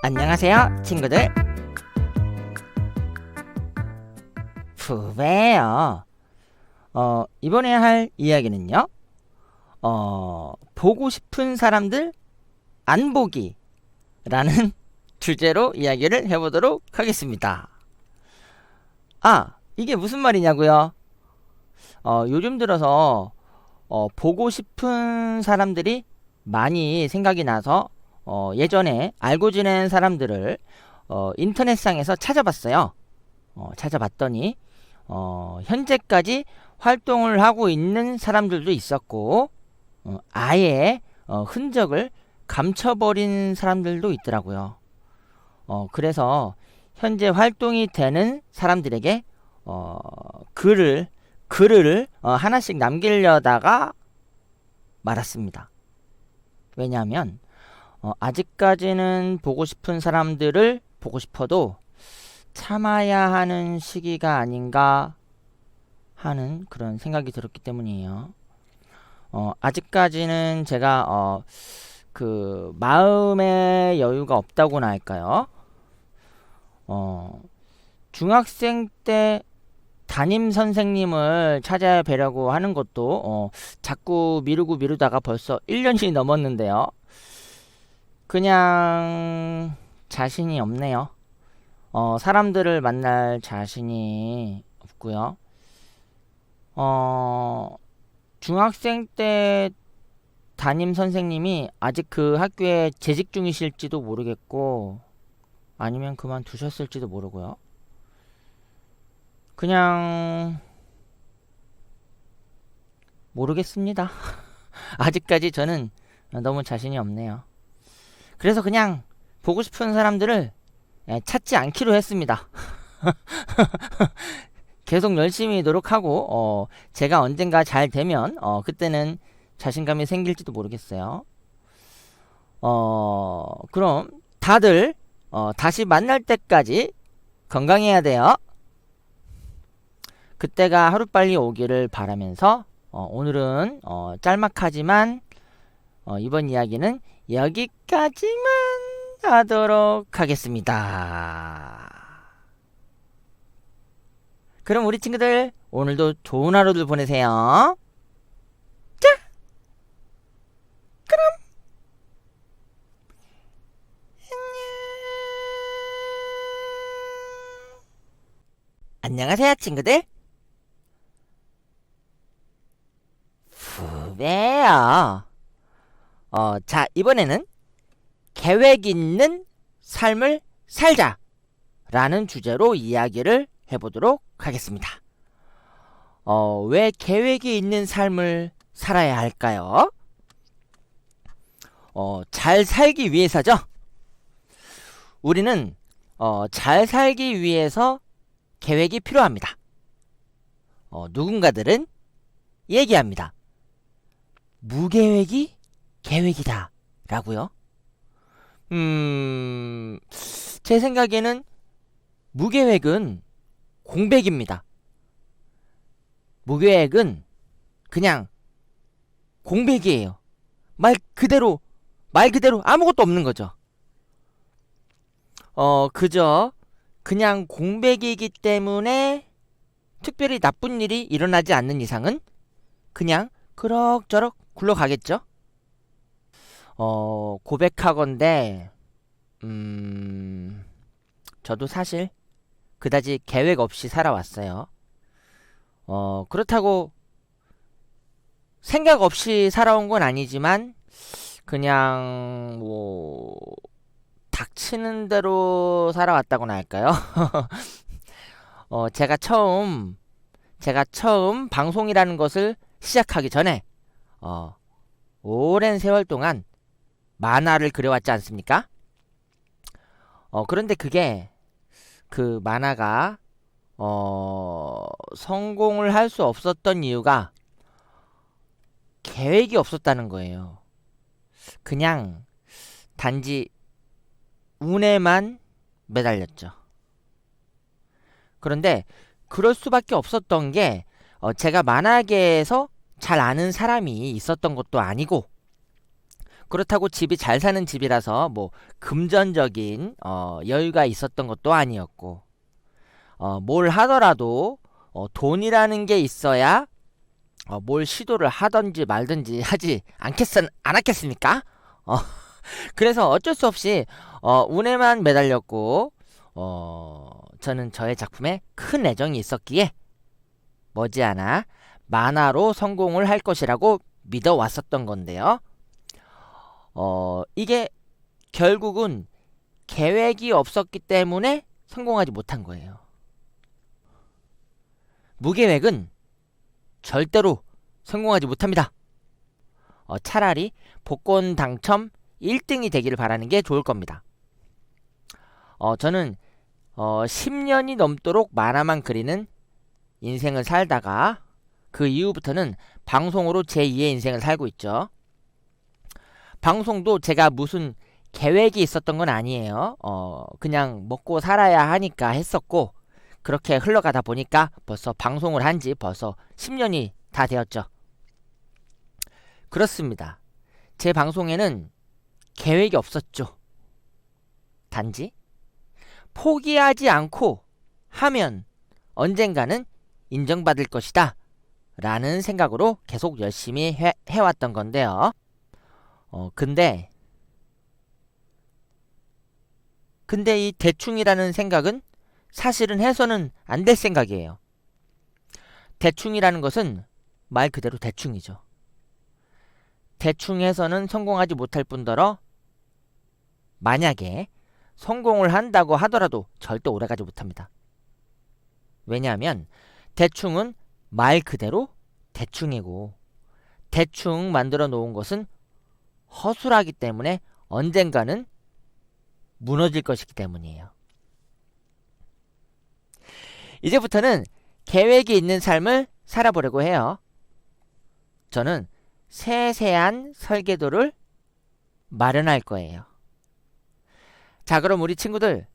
안녕하세요, 친구들. 푸베요. 이번에 할 이야기는요, 보고 싶은 사람들 안 보기라는 주제로 이야기를 해보도록 하겠습니다. 이게 무슨 말이냐고요? 요즘 들어서 보고 싶은 사람들이 많이 생각이 나서 예전에 알고 지낸 사람들을 인터넷상에서 찾아봤어요. 찾아봤더니 현재까지 활동을 하고 있는 사람들도 있었고 아예 흔적을 감춰버린 사람들도 있더라고요. 그래서 현재 활동이 되는 사람들에게 글을 하나씩 남기려다가 말았습니다. 왜냐하면 아직까지는 보고 싶은 사람들을 보고 싶어도 참아야 하는 시기가 아닌가 하는 그런 생각이 들었기 때문이에요. 아직까지는 제가 그 마음의 여유가 없다고나 할까요? 중학생 때 담임 선생님을 찾아뵈려고 하는 것도 자꾸 미루다가 벌써 1년이 넘었는데요. 그냥 자신이 없네요. 사람들을 만날 자신이 없고요. 중학생 때 담임 선생님이 아직 그 학교에 재직 중이실지도 모르겠고 아니면 그만두셨을지도 모르고요. 그냥 모르겠습니다. 아직까지 저는 너무 자신이 없네요. 그래서 그냥 보고 싶은 사람들을 찾지 않기로 했습니다. 계속 열심히 노력하고 제가 언젠가 잘 되면 그때는 자신감이 생길지도 모르겠어요. 그럼 다들 다시 만날 때까지 건강해야 돼요. 그때가 하루빨리 오기를 바라면서 오늘은 짤막하지만 이번 이야기는 여기까지만 하도록 하겠습니다. 그럼 우리 친구들 오늘도 좋은 하루들 보내세요. 자, 그럼 안녕하세요, 친구들. 후배요. 자, 이번에는 계획 있는 삶을 살자 라는 주제로 이야기를 해보도록 하겠습니다. 왜 계획이 있는 삶을 살아야 할까요? 잘 살기 위해서죠. 우리는 잘 살기 위해서 계획이 필요합니다. 누군가들은 얘기합니다. 무계획이 계획이다 라고요. 제 생각에는 무계획은 공백입니다. 무계획은 그냥 공백이에요. 말 그대로 아무것도 없는 거죠. 그저 그냥 공백이기 때문에 특별히 나쁜 일이 일어나지 않는 이상은 그냥 그럭저럭 굴러가겠죠. 고백하건대 저도 사실 그다지 계획 없이 살아왔어요. 그렇다고 생각 없이 살아온 건 아니지만 그냥 뭐 닥치는 대로 살아왔다고나 할까요? 제가 처음 방송이라는 것을 시작하기 전에 오랜 세월 동안 만화를 그려왔지 않습니까? 그런데 그 만화가 성공을 할 수 없었던 이유가 계획이 없었다는 거예요. 그냥 단지 운에만 매달렸죠. 그런데 그럴 수밖에 없었던 게 제가 만화계에서 잘 아는 사람이 있었던 것도 아니고 그렇다고 집이 잘 사는 집이라서 뭐 금전적인 여유가 있었던 것도 아니었고, 뭘 하더라도 돈이라는 게 있어야 뭘 시도를 하든지 말든지 하지 않았겠습니까? 어, 그래서 어쩔 수 없이 운에만 매달렸고, 저는 저의 작품에 큰 애정이 있었기에 머지않아 만화로 성공을 할 것이라고 믿어왔었던 건데요. 이게 결국은 계획이 없었기 때문에 성공하지 못한 거예요. 무계획은 절대로 성공하지 못합니다. 차라리 복권 당첨 1등이 되기를 바라는 게 좋을 겁니다. 저는 10년이 넘도록 만화만 그리는 인생을 살다가 그 이후부터는 방송으로 제2의 인생을 살고 있죠. 방송도 제가 무슨 계획이 있었던 건 아니에요. 그냥 먹고 살아야 하니까 했었고, 그렇게 흘러가다 보니까 벌써 방송을 한 지 벌써 10년이 다 되었죠. 그렇습니다. 제 방송에는 계획이 없었죠. 단지 포기하지 않고 하면 언젠가는 인정받을 것이다 라는 생각으로 계속 열심히 해왔던 건데요. 근데 이 대충이라는 생각은 사실은 해서는 안 될 생각이에요. 대충이라는 것은 말 그대로 대충이죠. 대충 해서는 성공하지 못할 뿐더러 만약에 성공을 한다고 하더라도 절대 오래가지 못합니다. 왜냐하면 대충은 말 그대로 대충이고, 대충 만들어 놓은 것은 허술하기 때문에 언젠가는 무너질 것이기 때문이에요. 이제부터는 계획이 있는 삶을 살아보려고 해요. 저는 세세한 설계도를 마련할 거예요. 자, 그럼 우리 친구들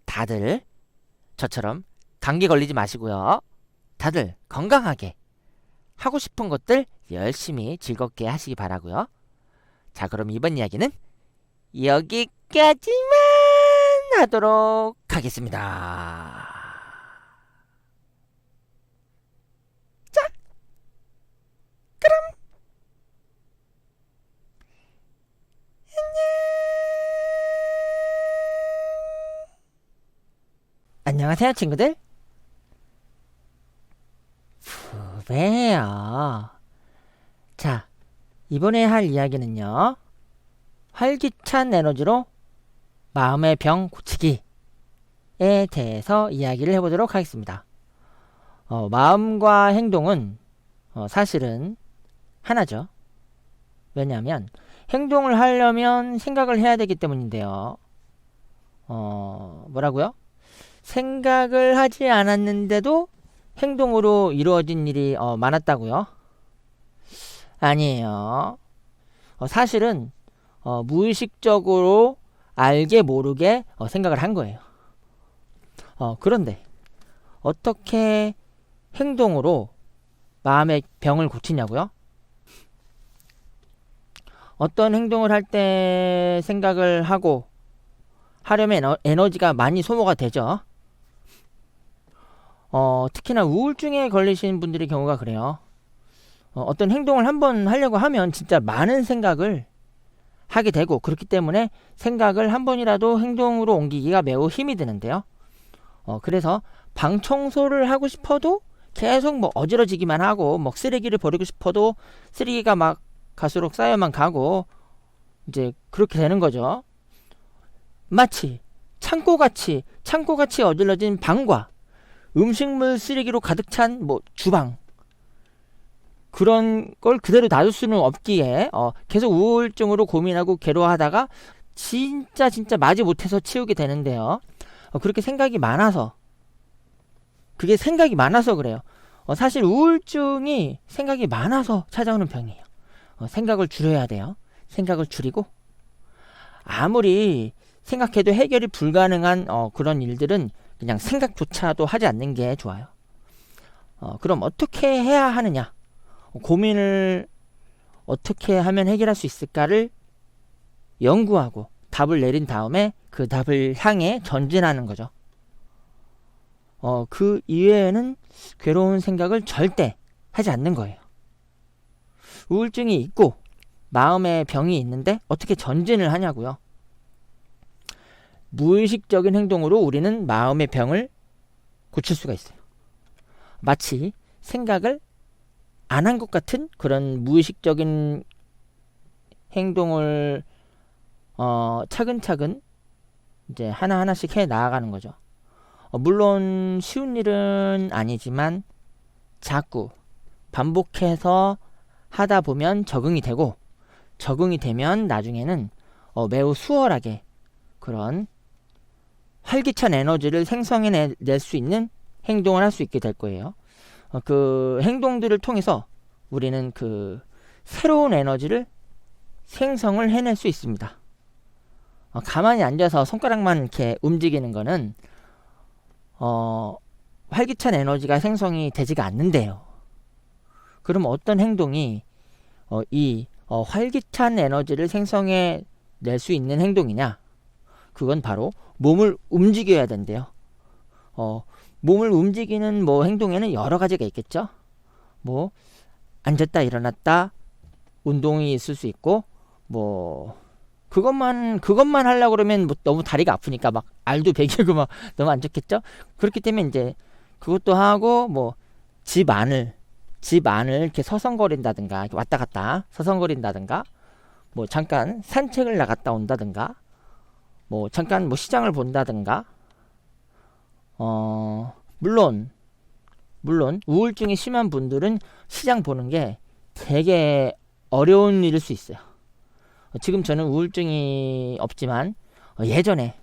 다들 저처럼 감기 걸리지 마시고요. 다들 건강하게 하고 싶은 것들 열심히 즐겁게 하시기 바라고요. 자, 그럼 이번 이야기는 여기까지만 하도록 하겠습니다. 자, 그럼 안녕하세요, 친구들. 후배요. 자, 이번에 할 이야기는요, 활기찬 에너지로 마음의 병 고치기에 대해서 이야기를 해보도록 하겠습니다. 마음과 행동은 사실은 하나죠. 왜냐하면 행동을 하려면 생각을 해야 되기 때문인데요. 뭐라고요? 생각을 하지 않았는데도 행동으로 이루어진 일이 많았다고요? 아니에요. 사실은 무의식적으로 알게 모르게 생각을 한 거예요. 그런데 어떻게 행동으로 마음의 병을 고치냐고요? 어떤 행동을 할 때 생각을 하고 하려면 에너지가 많이 소모가 되죠. 특히나 우울증에 걸리신 분들의 경우가 그래요. 어떤 행동을 한번 하려고 하면 진짜 많은 생각을 하게 되고, 그렇기 때문에 생각을 한 번이라도 행동으로 옮기기가 매우 힘이 드는데요. 그래서 방 청소를 하고 싶어도 계속 뭐 어지러지기만 하고, 뭐 쓰레기를 버리고 싶어도 쓰레기가 막 갈수록 쌓여만 가고, 이제 그렇게 되는 거죠. 마치 창고같이 어질러진 방과 음식물 쓰레기로 가득 찬 뭐 주방, 그런 걸 그대로 놔둘 수는 없기에 계속 우울증으로 고민하고 괴로워하다가 진짜 마지 못해서 치우게 되는데요. 그렇게 생각이 많아서, 그게 생각이 많아서 그래요. 사실 우울증이 생각이 많아서 찾아오는 병이에요. 생각을 줄여야 돼요. 생각을 줄이고, 아무리 생각해도 해결이 불가능한 그런 일들은 그냥 생각조차도 하지 않는 게 좋아요. 그럼 어떻게 해야 하느냐? 고민을 어떻게 하면 해결할 수 있을까를 연구하고 답을 내린 다음에 그 답을 향해 전진하는 거죠. 그 이외에는 괴로운 생각을 절대 하지 않는 거예요. 우울증이 있고 마음의 병이 있는데 어떻게 전진을 하냐고요. 무의식적인 행동으로 우리는 마음의 병을 고칠 수가 있어요. 마치 생각을 안 한 것 같은 그런 무의식적인 행동을 차근차근 이제 하나하나씩 해 나아가는 거죠. 물론 쉬운 일은 아니지만 자꾸 반복해서 하다 보면 적응이 되고, 적응이 되면 나중에는 매우 수월하게 그런 활기찬 에너지를 생성해낼 수 있는 행동을 할 수 있게 될 거예요. 그 행동들을 통해서 우리는 그 새로운 에너지를 생성을 해낼 수 있습니다. 가만히 앉아서 손가락만 이렇게 움직이는 거는 활기찬 에너지가 생성이 되지가 않는데요. 그럼 어떤 행동이 이 활기찬 에너지를 생성해 낼 수 있는 행동이냐? 그건 바로 몸을 움직여야 된대요. 몸을 움직이는 행동에는 여러 가지가 있겠죠. 앉았다 일어났다 운동이 있을 수 있고, 그것만 하려고 그러면 너무 다리가 아프니까 막 알도 베기고 막 너무 안 좋겠죠. 그렇기 때문에 이제 그것도 하고, 집 안을 이렇게 서성거린다든가, 이렇게 왔다 갔다 서성거린다든가, 잠깐 산책을 나갔다 온다든가, 잠깐 시장을 본다든가. 물론 우울증이 심한 분들은 시장 보는 게 되게 어려운 일일 수 있어요. 지금 저는 우울증이 없지만 예전에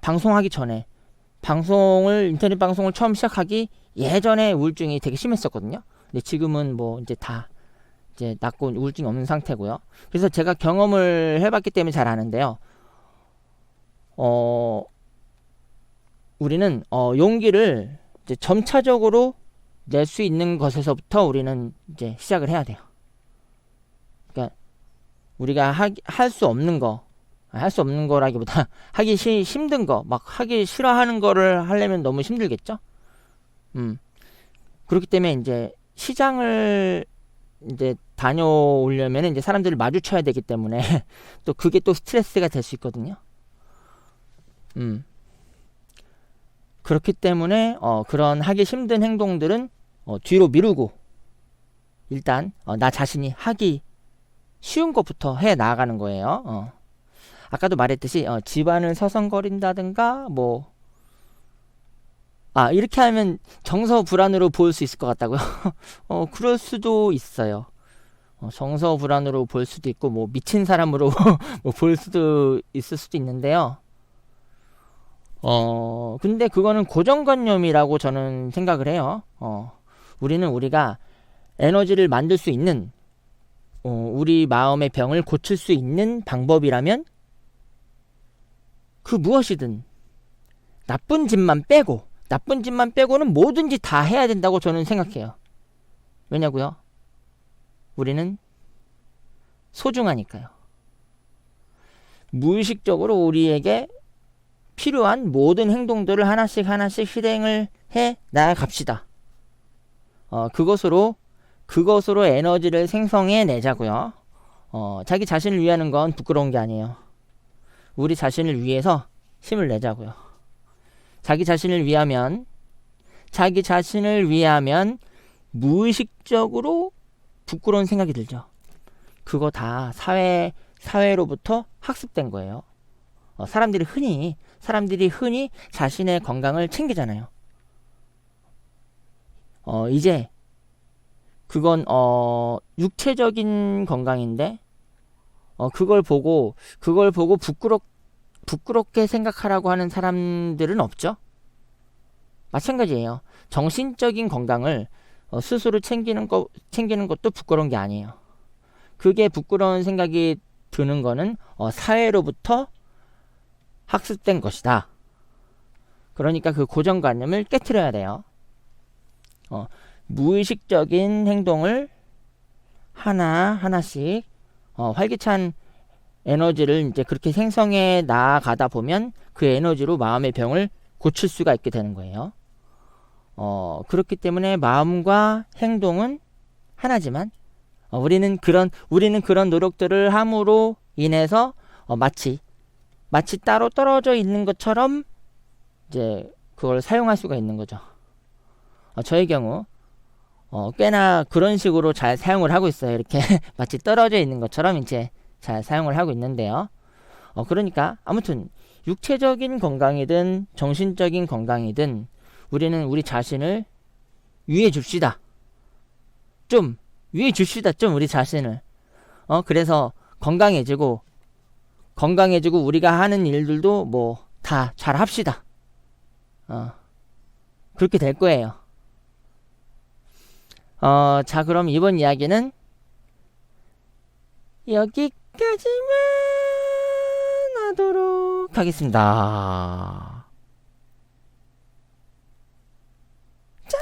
방송하기 전에 인터넷 방송을 처음 시작하기 예전에 우울증이 되게 심했었거든요. 근데 지금은 이제 낫고 우울증이 없는 상태고요. 그래서 제가 경험을 해봤기 때문에 잘 아는데요. 우리는 용기를 이제 점차적으로 낼 수 있는 것에서부터 우리는 이제 시작을 해야 돼요. 그러니까 우리가 할 수 없는 거라기보다 하기 힘든 거, 막 하기 싫어하는 거를 하려면 너무 힘들겠죠. 그렇기 때문에 이제 시장을 이제 다녀오려면 이제 사람들을 마주쳐야 되기 때문에 또 그게 또 스트레스가 될 수 있거든요. 그렇기 때문에 그런 하기 힘든 행동들은 뒤로 미루고 일단 나 자신이 하기 쉬운 것부터 해 나가는 거예요. 아까도 말했듯이 집안을 서성거린다든가 이렇게 하면 정서불안으로 보일 수 있을 것 같다고요? 그럴 수도 있어요. 정서불안으로 보일 수도 있고 미친 사람으로 보일 수도 있을 수도 있는데요. 근데 그거는 고정관념이라고 저는 생각을 해요. 우리가 에너지를 만들 수 있는, 우리 마음의 병을 고칠 수 있는 방법이라면 그 무엇이든 나쁜 짓만 빼고는 뭐든지 다 해야 된다고 저는 생각해요. 왜냐고요? 우리는 소중하니까요. 무의식적으로 우리에게 필요한 모든 행동들을 하나씩 실행을 해 나아갑시다. 그것으로 에너지를 생성해 내자고요. 자기 자신을 위하는 건 부끄러운 게 아니에요. 우리 자신을 위해서 힘을 내자고요. 자기 자신을 위하면 무의식적으로 부끄러운 생각이 들죠. 그거 다 사회로부터 학습된 거예요. 사람들이 흔히 자신의 건강을 챙기잖아요. 이제 그건 육체적인 건강인데 그걸 보고 부끄럽게 생각하라고 하는 사람들은 없죠. 마찬가지예요. 정신적인 건강을 스스로 챙기는 것도 부끄러운 게 아니에요. 그게 부끄러운 생각이 드는 거는 사회로부터 학습된 것이다. 그러니까 그 고정관념을 깨트려야 돼요. 무의식적인 행동을 하나씩 활기찬 에너지를 이제 그렇게 생성해 나가다 보면 그 에너지로 마음의 병을 고칠 수가 있게 되는 거예요. 그렇기 때문에 마음과 행동은 하나지만 우리는 그런 노력들을 함으로 인해서 마치 따로 떨어져 있는 것처럼 이제 그걸 사용할 수가 있는 거죠. 저의 경우 꽤나 그런 식으로 잘 사용을 하고 있어요. 이렇게 마치 떨어져 있는 것처럼 이제 잘 사용을 하고 있는데요. 그러니까 아무튼 육체적인 건강이든 정신적인 건강이든 우리는 우리 자신을 위해 줍시다. 좀 위해 줍시다. 좀 우리 자신을. 그래서 건강해지고 우리가 하는 일들도 뭐 다 잘 합시다. 그렇게 될 거예요. 자, 그럼 이번 이야기는 여기까지만 하도록 하겠습니다. 자,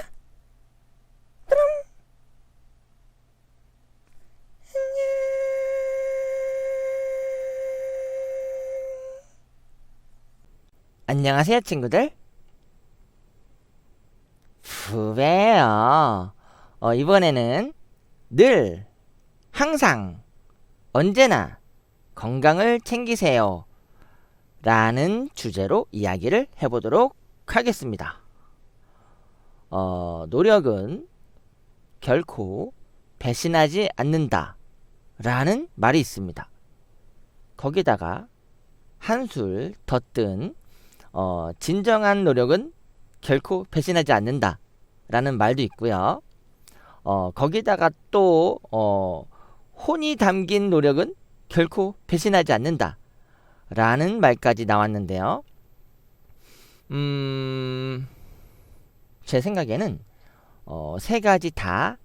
그럼 안녕하세요, 친구들. 후배요. 이번에는 늘, 항상, 언제나 건강을 챙기세요. 라는 주제로 이야기를 해보도록 하겠습니다. 노력은 결코 배신하지 않는다. 라는 말이 있습니다. 거기다가 한술 덧든 진정한 노력은 결코 배신하지 않는다. 라는 말도 있고요. 거기다가 또 혼이 담긴 노력은 결코 배신하지 않는다. 라는 말까지 나왔는데요. 제 생각에는 세 가지 다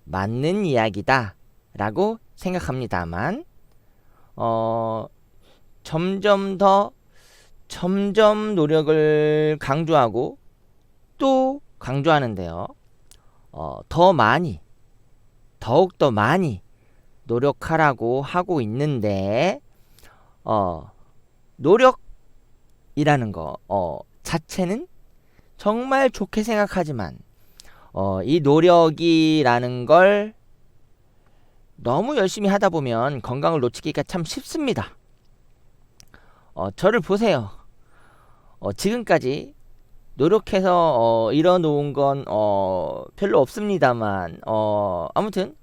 맞는 이야기다 라고 생각합니다만 점점 노력을 강조하고 또 강조하는데요. 더욱더 많이 노력하라고 하고 있는데 노력이라는 거 자체는 정말 좋게 생각하지만 이 노력이라는 걸 너무 열심히 하다 보면 건강을 놓치기가 참 쉽습니다. 저를 보세요. 지금까지 노력해서 이뤄놓은 건 별로 없습니다만 아무튼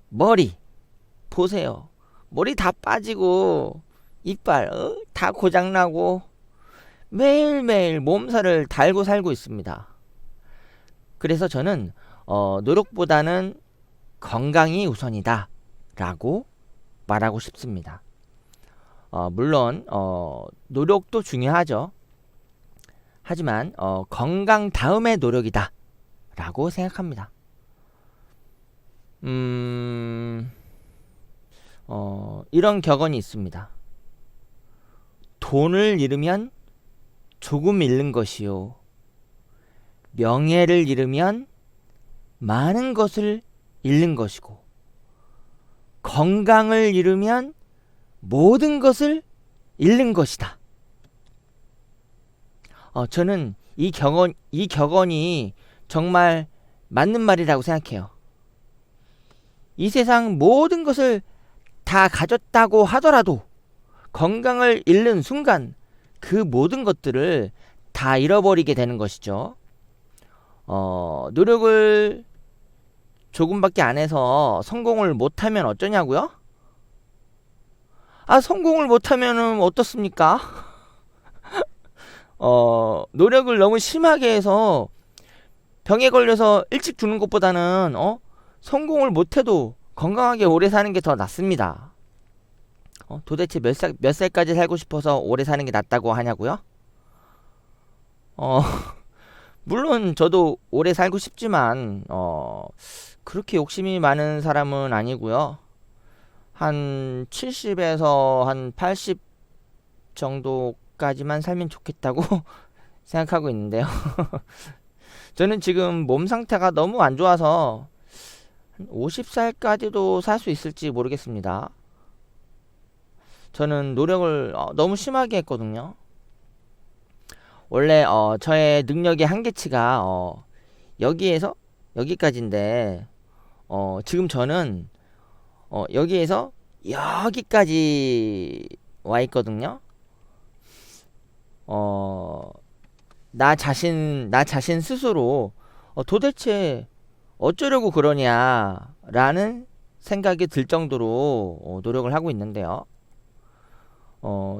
머리 보세요. 머리 다 빠지고 이빨 다 고장나고 매일매일 몸살을 달고 살고 있습니다. 그래서 저는 노력보다는 건강이 우선이다 라고 말하고 싶습니다. 물론 노력도 중요하죠. 하지만 건강 다음에 노력이다 라고 생각합니다. 이런 격언이 있습니다. 돈을 잃으면 조금 잃는 것이요, 명예를 잃으면 많은 것을 잃는 것이고, 건강을 잃으면 모든 것을 잃는 것이다. 저는 이 격언이 정말 맞는 말이라고 생각해요. 이 세상 모든 것을 다 가졌다고 하더라도 건강을 잃는 순간 그 모든 것들을 다 잃어버리게 되는 것이죠. 노력을 조금밖에 안 해서 성공을 못하면 어쩌냐고요? 성공을 못하면 어떻습니까? 노력을 너무 심하게 해서 병에 걸려서 일찍 죽는 것보다는 성공을 못해도 건강하게 오래 사는 게 더 낫습니다. 도대체 몇 살까지 살고 싶어서 오래 사는 게 낫다고 하냐고요? 물론 저도 오래 살고 싶지만 그렇게 욕심이 많은 사람은 아니고요. 한 70에서 한 80 정도까지만 살면 좋겠다고 생각하고 있는데요. 저는 지금 몸 상태가 너무 안 좋아서 50살까지도 살 수 있을지 모르겠습니다. 저는 노력을 너무 심하게 했거든요. 원래 저의 능력의 한계치가 여기에서 여기까지인데 지금 저는 여기에서 여기까지 와 있거든요. 나 자신 스스로 도대체 어쩌려고 그러냐라는 생각이 들 정도로 노력을 하고 있는데요.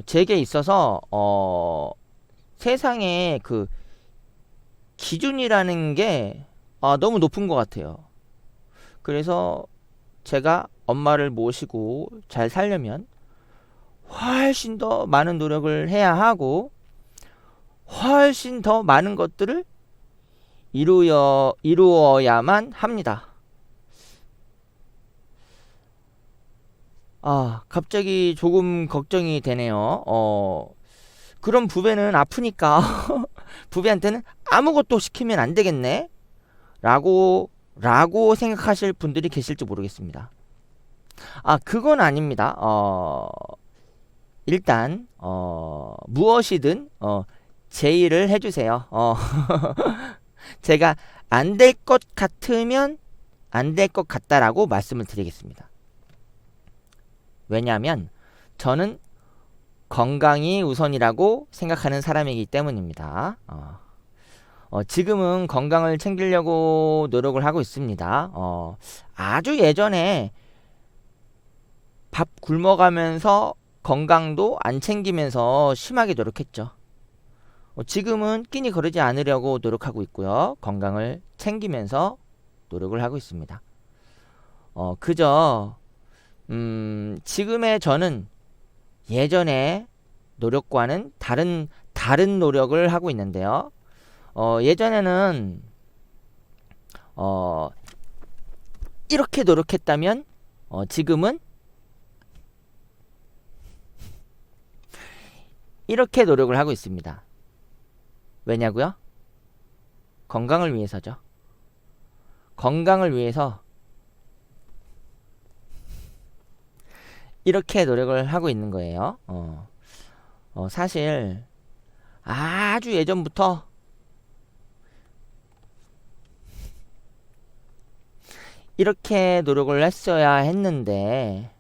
제게 있어서 세상에 그 기준이라는 게 너무 높은 것 같아요. 그래서 제가 엄마를 모시고 잘 살려면 훨씬 더 많은 노력을 해야 하고 훨씬 더 많은 것들을 이루어야만 합니다. 갑자기 조금 걱정이 되네요. 그럼 부배는 아프니까 부배한테는 아무것도 시키면 안 되겠네? 라고 생각하실 분들이 계실지 모르겠습니다. 그건 아닙니다. 일단, 무엇이든, 제의를 해주세요. 제가 안 될 것 같으면 안 될 것 같다라고 말씀을 드리겠습니다. 왜냐하면 저는 건강이 우선이라고 생각하는 사람이기 때문입니다. 지금은 건강을 챙기려고 노력을 하고 있습니다. 아주 예전에 밥 굶어가면서 건강도 안 챙기면서 심하게 노력했죠. 지금은 끼니 거르지 않으려고 노력하고 있고요. 건강을 챙기면서 노력을 하고 있습니다. 그저 지금의 저는 예전의 노력과는 다른 노력을 하고 있는데요. 예전에는 이렇게 노력했다면 지금은 이렇게 노력을 하고 있습니다. 왜냐고요? 건강을 위해서죠. 건강을 위해서 이렇게 노력을 하고 있는 거예요. 사실 아주 예전부터 이렇게 노력을 했어야 했는데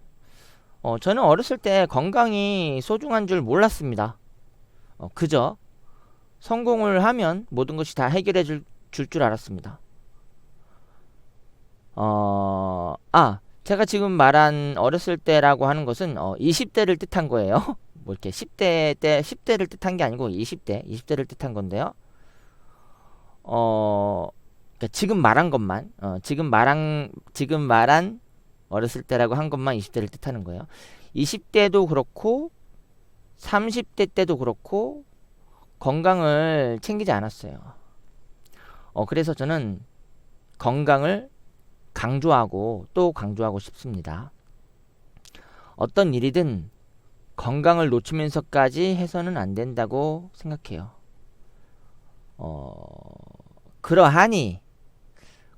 저는 어렸을 때 건강이 소중한 줄 몰랐습니다. 그저 성공을 하면 모든 것이 다 해결해 줄 줄 알았습니다. 제가 지금 말한 어렸을 때라고 하는 것은 20대를 뜻한 거예요. 뭐 이렇게 10대를 뜻한 게 아니고 20대를 뜻한 건데요. 그러니까 지금 말한 것만, 지금 말한 어렸을 때라고 한 것만 20대를 뜻하는 거예요. 20대도 그렇고 30대 때도 그렇고 건강을 챙기지 않았어요. 그래서 저는 건강을 강조하고 또 강조하고 싶습니다. 어떤 일이든 건강을 놓치면서까지 해서는 안 된다고 생각해요. 그러하니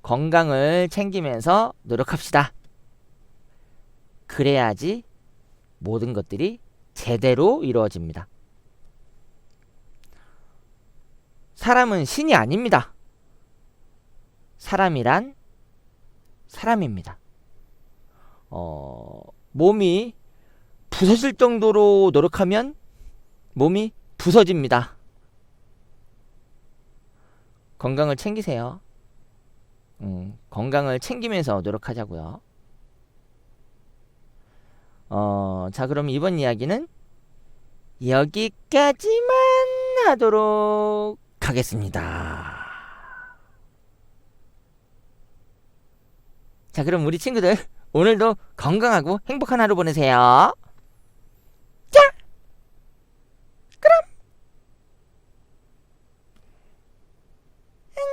건강을 챙기면서 노력합시다. 그래야지 모든 것들이 제대로 이루어집니다. 사람은 신이 아닙니다. 사람이란 사람입니다. 몸이 부서질 정도로 노력하면 몸이 부서집니다. 건강을 챙기세요. 건강을 챙기면서 노력하자고요. 자, 그럼 이번 이야기는 여기까지만 하도록 하겠습니다. 자, 그럼 우리 친구들 오늘도 건강하고 행복한 하루 보내세요. 자, 그럼 안녕.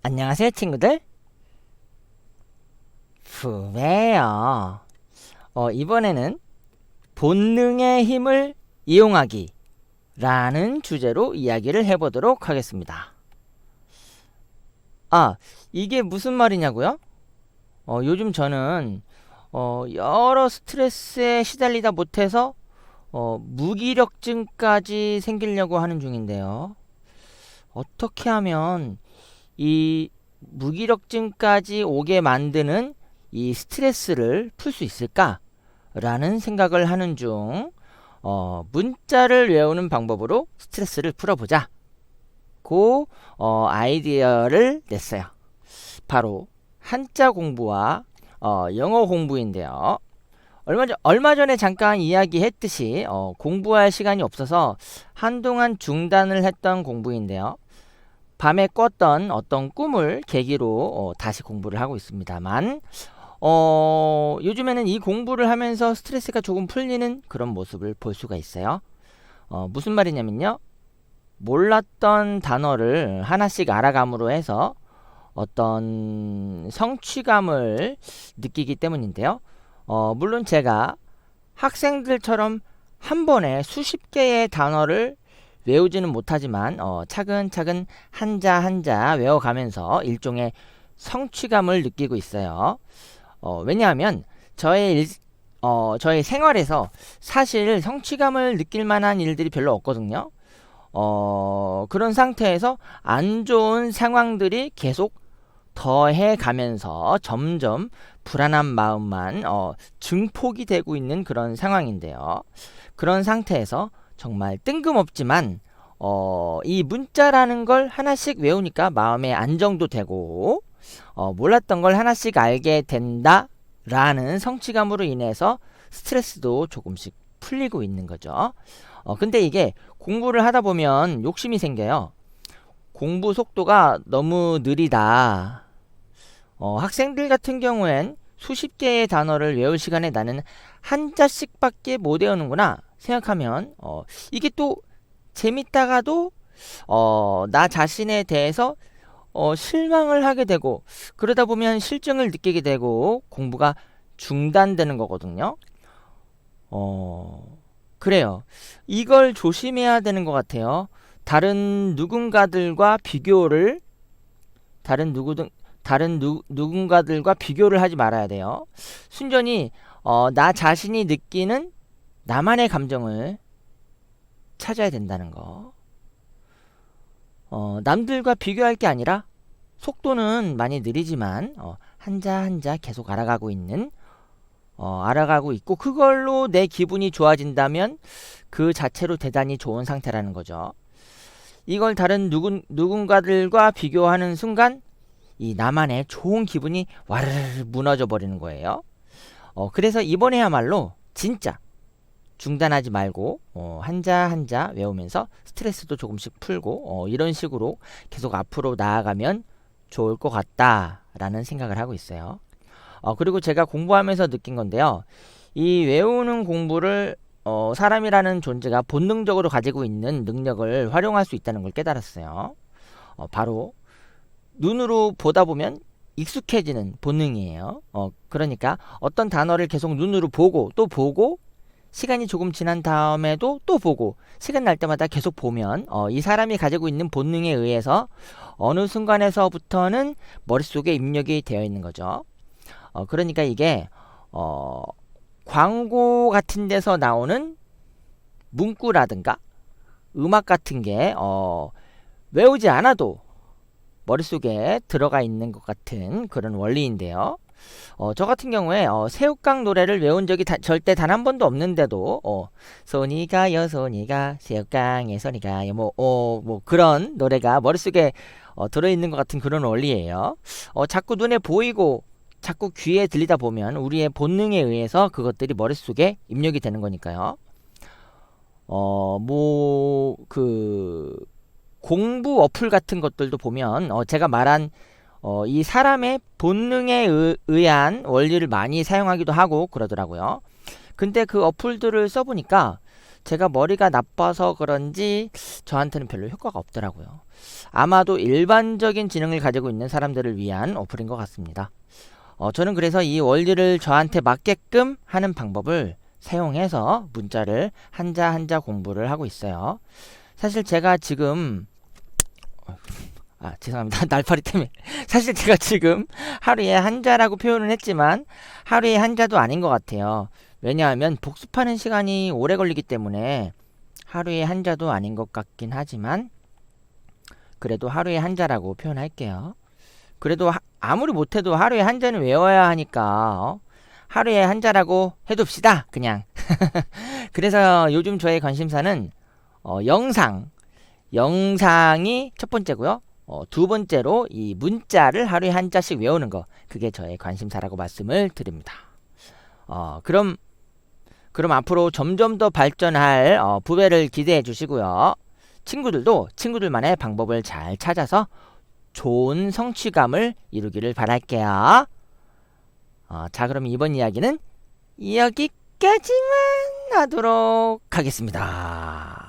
안녕하세요, 친구들. 부배요. 이번에는 본능의 힘을 이용하기를 라는 주제로 이야기를 해보도록 하겠습니다. 이게 무슨 말이냐고요? 요즘 저는 여러 스트레스에 시달리다 못해서 무기력증까지 생기려고 하는 중인데요. 어떻게 하면 이 무기력증까지 오게 만드는 이 스트레스를 풀 수 있을까? 라는 생각을 하는 중 문자를 외우는 방법으로 스트레스를 풀어보자 고 아이디어를 냈어요. 바로 한자 공부와 영어 공부인데요. 얼마 전에 잠깐 이야기했듯이 공부할 시간이 없어서 한동안 중단을 했던 공부인데요. 밤에 꿨던 어떤 꿈을 계기로 다시 공부를 하고 있습니다만 요즘에는 이 공부를 하면서 스트레스가 조금 풀리는 그런 모습을 볼 수가 있어요. 무슨 말이냐면요. 몰랐던 단어를 하나씩 알아감으로 해서 어떤 성취감을 느끼기 때문인데요. 물론 제가 학생들처럼 한 번에 수십 개의 단어를 외우지는 못하지만 차근차근 한자 한자 외워가면서 일종의 성취감을 느끼고 있어요. 왜냐하면 저의 생활에서 사실 성취감을 느낄 만한 일들이 별로 없거든요. 그런 상태에서 안 좋은 상황들이 계속 더해 가면서 점점 불안한 마음만 증폭이 되고 있는 그런 상황인데요. 그런 상태에서 정말 뜬금없지만 이 문자라는 걸 하나씩 외우니까 마음의 안정도 되고 몰랐던 걸 하나씩 알게 된다 라는 성취감으로 인해서 스트레스도 조금씩 풀리고 있는 거죠. 근데 이게 공부를 하다 보면 욕심이 생겨요. 공부 속도가 너무 느리다. 학생들 같은 경우엔 수십 개의 단어를 외울 시간에 나는 한자씩밖에 못 외우는구나 생각하면 이게 또 재밌다가도 나 자신에 대해서 실망을 하게 되고 그러다 보면 실증을 느끼게 되고 공부가 중단되는 거거든요. 그래요. 이걸 조심해야 되는 것 같아요. 다른 누군가들과 비교를 누군가들과 비교를 하지 말아야 돼요. 순전히 나 자신이 느끼는 나만의 감정을 찾아야 된다는 거. 남들과 비교할 게 아니라 속도는 많이 느리지만 한자 한자 계속 알아가고 있고 그걸로 내 기분이 좋아진다면 그 자체로 대단히 좋은 상태라는 거죠. 이걸 다른 누군가들과 비교하는 순간 이 나만의 좋은 기분이 와르르 무너져 버리는 거예요. 그래서 이번에야말로 진짜 중단하지 말고 한자 한자 외우면서 스트레스도 조금씩 풀고 이런 식으로 계속 앞으로 나아가면 좋을 것 같다라는 생각을 하고 있어요. 그리고 제가 공부하면서 느낀 건데요. 이 외우는 공부를 사람이라는 존재가 본능적으로 가지고 있는 능력을 활용할 수 있다는 걸 깨달았어요. 바로 눈으로 보다 보면 익숙해지는 본능이에요. 그러니까 어떤 단어를 계속 눈으로 보고 또 보고 시간이 조금 지난 다음에도 또 보고 시간 날 때마다 계속 보면 이 사람이 가지고 있는 본능에 의해서 어느 순간에서부터는 머릿속에 입력이 되어 있는 거죠. 그러니까 이게 광고 같은 데서 나오는 문구라든가 음악 같은 게 외우지 않아도 머릿속에 들어가 있는 것 같은 그런 원리인데요. 저 같은 경우에 새우깡 노래를 외운 적이 절대 단 한 번도 없는데도 소니가요 소니가 새우깡의 소니가요 뭐 그런 노래가 머릿속에 들어있는 것 같은 그런 원리예요. 자꾸 눈에 보이고 자꾸 귀에 들리다 보면 우리의 본능에 의해서 그것들이 머릿속에 입력이 되는 거니까요. 공부 어플 같은 것들도 보면 제가 말한 이 사람의 본능에 의한 원리를 많이 사용하기도 하고 그러더라고요. 근데 그 어플들을 써보니까 제가 머리가 나빠서 그런지 저한테는 별로 효과가 없더라고요. 아마도 일반적인 지능을 가지고 있는 사람들을 위한 어플인 것 같습니다. 저는 그래서 이 원리를 저한테 맞게끔 하는 방법을 사용해서 문자를 한자 한자 공부를 하고 있어요. 사실 제가 지금 죄송합니다. 날파리 때문에. 사실 제가 지금 하루에 한자라고 표현을 했지만 하루에 한자도 아닌 것 같아요. 왜냐하면 복습하는 시간이 오래 걸리기 때문에 하루에 한자도 아닌 것 같긴 하지만 그래도 하루에 한자라고 표현할게요. 그래도 아무리 못해도 하루에 한자는 외워야 하니까 하루에 한자라고 해둡시다. 그냥. 그래서 요즘 저의 관심사는 영상이 첫 번째고요. 두 번째로 이 문자를 하루에 한자씩 외우는 거, 그게 저의 관심사라고 말씀을 드립니다. 그럼 앞으로 점점 더 발전할 부배를 기대해 주시고요. 친구들도 친구들만의 방법을 잘 찾아서 좋은 성취감을 이루기를 바랄게요. 자, 그럼 이번 이야기는 여기까지만 하도록 하겠습니다.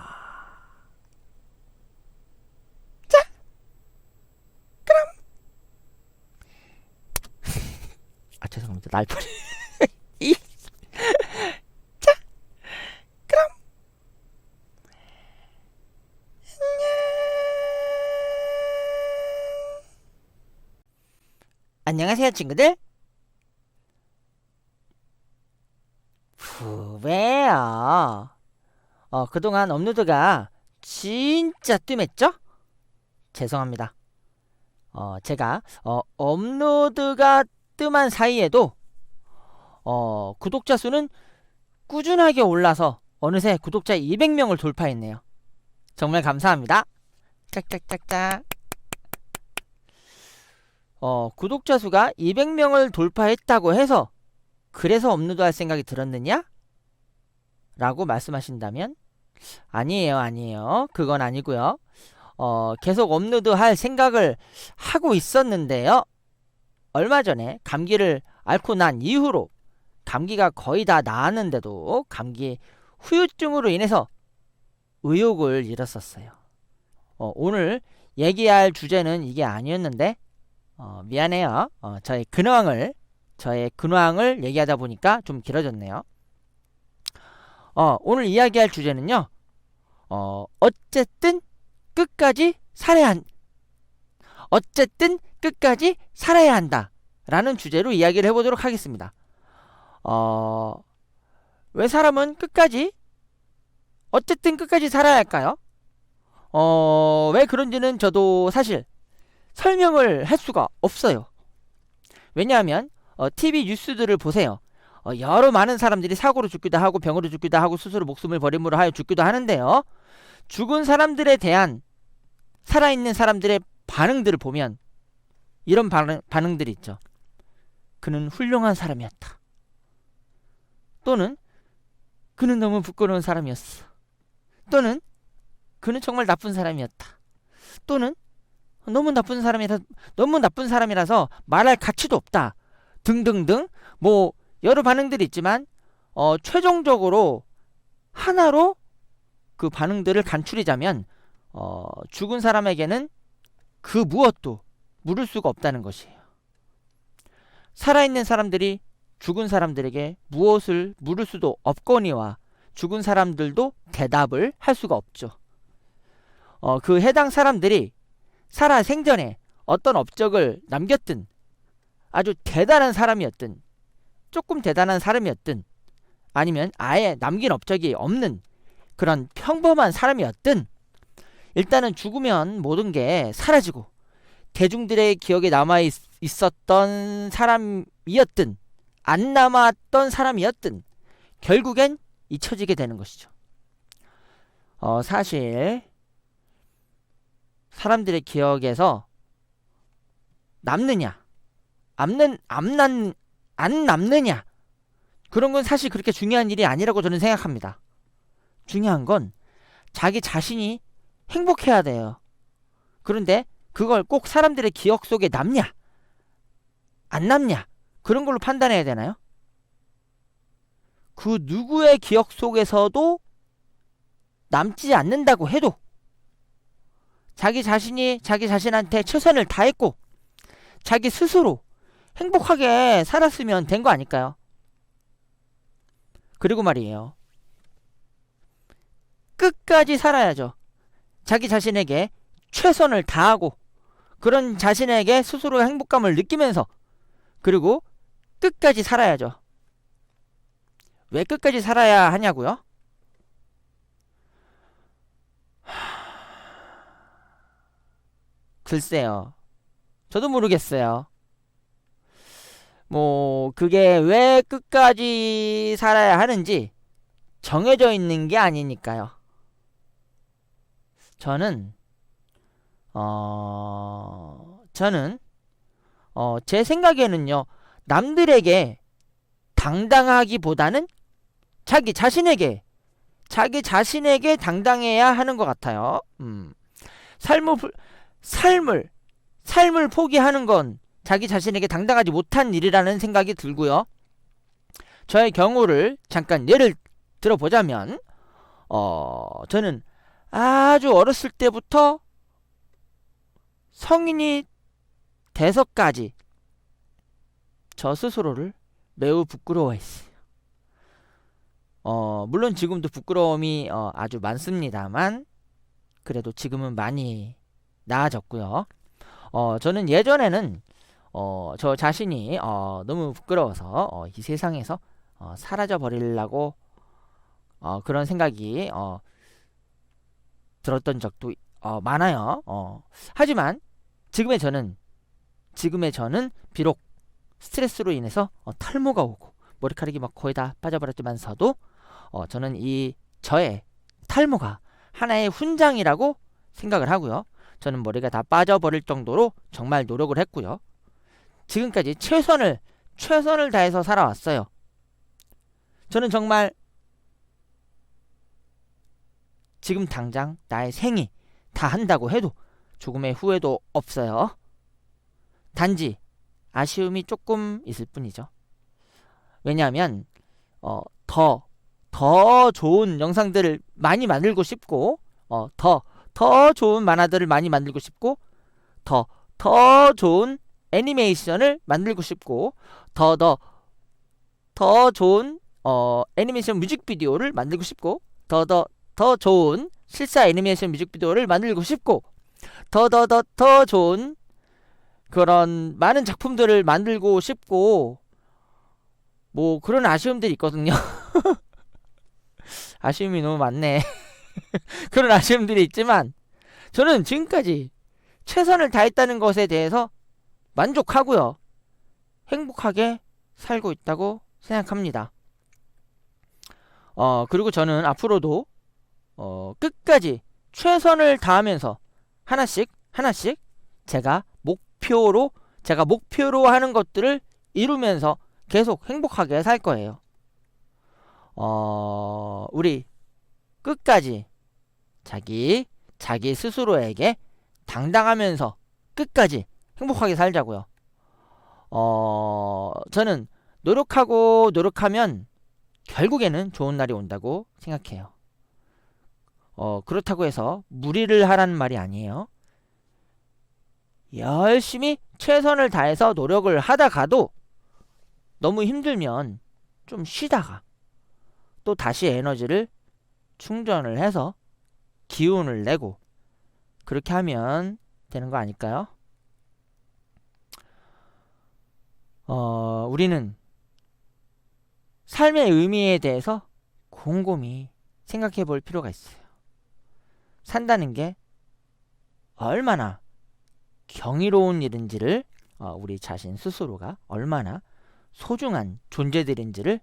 죄송합니다. 날파리. 자, 그럼 안녕하세요, 친구들. 후배요. 그동안 업로드가 진짜 뜸했죠? 죄송합니다. 제가 업로드가 뜸한 사이에도 구독자 수는 꾸준하게 올라서 어느새 구독자 200명을 돌파했네요. 정말 감사합니다. 짝짝짝짝. 구독자 수가 200명을 돌파했다고 해서 그래서 업로드할 생각이 들었느냐? 라고 말씀하신다면 아니에요. 그건 아니고요. 계속 업로드할 생각을 하고 있었는데요. 얼마 전에 감기를 앓고 난 이후로 감기가 거의 다 나았는데도 감기 후유증으로 인해서 의욕을 잃었었어요. 오늘 얘기할 주제는 이게 아니었는데 미안해요. 저의 근황을 얘기하다 보니까 좀 길어졌네요. 오늘 이야기할 주제는요. 어쨌든 끝까지 살아야 한다 라는 주제로 이야기를 해보도록 하겠습니다. 왜 사람은 어쨌든 끝까지 살아야 할까요? 왜 그런지는 저도 사실 설명을 할 수가 없어요. 왜냐하면 TV 뉴스들을 보세요. 여러 많은 사람들이 사고로 죽기도 하고 병으로 죽기도 하고 스스로 목숨을 버림으로 하여 죽기도 하는데요. 죽은 사람들에 대한 살아있는 사람들의 반응들을 보면 이런 반응들이 있죠. 그는 훌륭한 사람이었다. 또는 그는 너무 부끄러운 사람이었어. 또는 그는 정말 나쁜 사람이었다. 또는 너무 나쁜 사람이라서 말할 가치도 없다. 등등등 뭐 여러 반응들이 있지만 최종적으로 하나로 그 반응들을 간추리자면 죽은 사람에게는 그 무엇도 물을 수가 없다는 것이에요. 살아있는 사람들이 죽은 사람들에게 무엇을 물을 수도 없거니와 죽은 사람들도 대답을 할 수가 없죠. 그 해당 사람들이 살아 생전에 어떤 업적을 남겼든 아주 대단한 사람이었든 조금 대단한 사람이었든 아니면 아예 남긴 업적이 없는 그런 평범한 사람이었든 일단은 죽으면 모든 게 사라지고 대중들의 기억에 남아있었던 사람이었든 안 남았던 사람이었든 결국엔 잊혀지게 되는 것이죠. 사실 사람들의 기억에서 남느냐 안 남느냐 그런 건 사실 그렇게 중요한 일이 아니라고 저는 생각합니다. 중요한 건 자기 자신이 행복해야 돼요. 그런데 그걸 꼭 사람들의 기억 속에 남냐 안 남냐 그런 걸로 판단해야 되나요? 그 누구의 기억 속에서도 남지 않는다고 해도 자기 자신이 자기 자신한테 최선을 다했고 자기 스스로 행복하게 살았으면 된 거 아닐까요? 그리고 말이에요. 끝까지 살아야죠. 자기 자신에게 최선을 다하고 그런 자신에게 스스로 행복감을 느끼면서 그리고 끝까지 살아야죠. 왜 끝까지 살아야 하냐고요? 글쎄요. 저도 모르겠어요. 뭐 그게 왜 끝까지 살아야 하는지 정해져 있는 게 아니니까요. 저는 제 생각에는요. 남들에게 당당하기보다는 자기 자신에게 당당해야 하는 것 같아요. 삶을 삶을 삶을 포기하는 건 자기 자신에게 당당하지 못한 일이라는 생각이 들고요. 저의 경우를 잠깐 예를 들어보자면 저는 아주 어렸을 때부터 성인이 돼서까지 저 스스로를 매우 부끄러워했어요. 물론 지금도 부끄러움이 아주 많습니다만 그래도 지금은 많이 나아졌고요. 저는 예전에는 저 자신이 너무 부끄러워서 이 세상에서 사라져 버리려고 그런 생각이 들었던 적도 많아요. 하지만 지금의 저는 비록 스트레스로 인해서 탈모가 오고 머리카락이 막 거의 다 빠져버렸지만서도 저는 이 저의 탈모가 하나의 훈장이라고 생각을 하고요. 저는 머리가 다 빠져버릴 정도로 정말 노력을 했고요. 지금까지 최선을 다해서 살아왔어요. 저는 정말 지금 당장 나의 생이 다 한다고 해도 조금의 후회도 없어요. 단지 아쉬움이 조금 있을 뿐이죠. 왜냐하면 더 좋은 영상들을 많이 만들고 싶고 더 좋은 만화들을 많이 만들고 싶고 더 좋은 애니메이션을 만들고 싶고 더 좋은 애니메이션 뮤직비디오를 만들고 싶고 더 좋은 실사 애니메이션 뮤직비디오를 만들고 싶고 더 좋은 그런 많은 작품들을 만들고 싶고 뭐 그런 아쉬움들이 있거든요. 아쉬움이 너무 많네. 그런 아쉬움들이 있지만 저는 지금까지 최선을 다했다는 것에 대해서 만족하고요. 행복하게 살고 있다고 생각합니다. 그리고 저는 앞으로도 끝까지 최선을 다하면서 하나씩 제가 목표로 하는 것들을 이루면서 계속 행복하게 살 거예요. 우리 끝까지 자기 스스로에게 당당하면서 끝까지 행복하게 살자고요. 저는 노력하면 결국에는 좋은 날이 온다고 생각해요. 그렇다고 해서 무리를 하라는 말이 아니에요. 열심히 최선을 다해서 노력을 하다가도 너무 힘들면 좀 쉬다가 또 다시 에너지를 충전을 해서 기운을 내고 그렇게 하면 되는 거 아닐까요? 우리는 삶의 의미에 대해서 곰곰이 생각해 볼 필요가 있어요. 산다는 게 얼마나 경이로운 일인지를 우리 자신 스스로가 얼마나 소중한 존재들인지를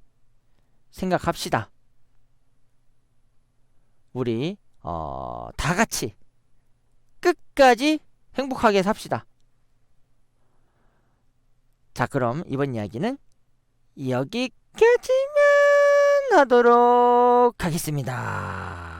생각합시다. 우리 다 같이 끝까지 행복하게 삽시다. 자, 그럼 이번 이야기는 여기까지만 하도록 하겠습니다.